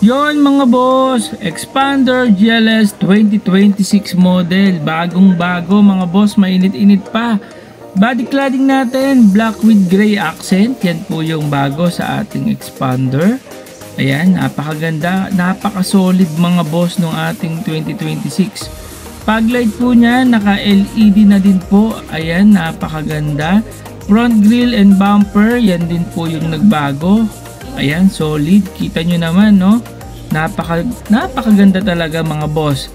Yon mga boss, Expander GLS 2026 model, bagong bago mga boss, mainit-init pa. Body cladding natin, black with gray accent, yan po yung bago sa ating Expander. Ayan, napakaganda, napaka-solid mga boss ng ating 2026. Paglight po niya, naka-LED na din po, ayan, napakaganda. Front grille and bumper, yan din po yung nagbago. Ayan, solid, kita nyo naman no. Napakaganda talaga mga boss.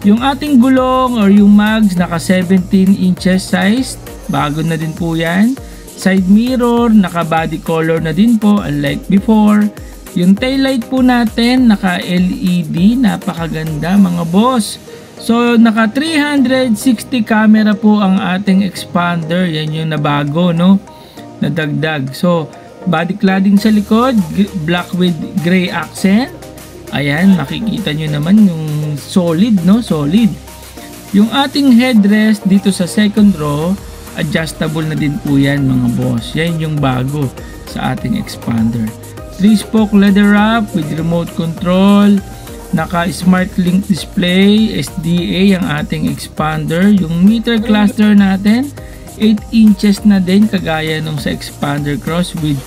Yung ating gulong or yung mags naka 17 inches size, bago na din po yan. Side mirror, naka body color na din po unlike before. Yung taillight po natin naka LED, napakaganda mga boss. So naka 360 camera po ang ating Expander, yan yung nabago no, nadagdag. So body cladding sa likod, black with gray accent. Ayan, makikita nyo naman yung solid no, solid. Yung ating headrest dito sa second row, adjustable na din po yan mga boss. Yan yung bago sa ating Expander. 3-spoke leather wrap with remote control, naka smart link display, SDA ang ating Expander. Yung meter cluster natin 8 inches na din kagaya nung sa Expander Cross with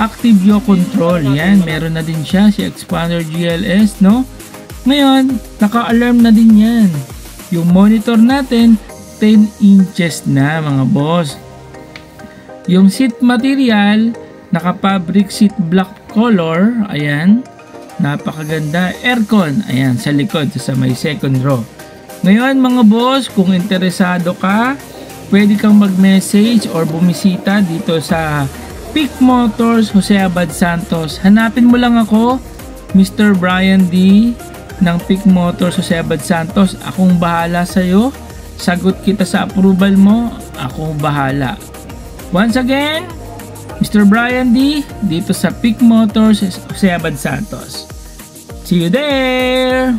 active yaw control. Yan, meron na din siya si Expander GLS no. Ngayon, naka-alarm na din yan. Yung monitor natin 10 inches na mga boss. Yung seat material, naka-fabric seat black color. Ayan, napakaganda. Aircon, ayan, sa likod sa may second row. Ngayon mga boss, kung interesado ka, pwede kang mag-message or bumisita dito sa Peak Motors, Jose Abad Santos. Hanapin mo lang ako, Mr. Brian D. ng Peak Motors, Jose Abad Santos. Akong bahala sa'yo. Sagot kita sa approval mo. Ako bahala. Once again, Mr. Brian D. dito sa Peak Motors, Jose Abad Santos. See you there!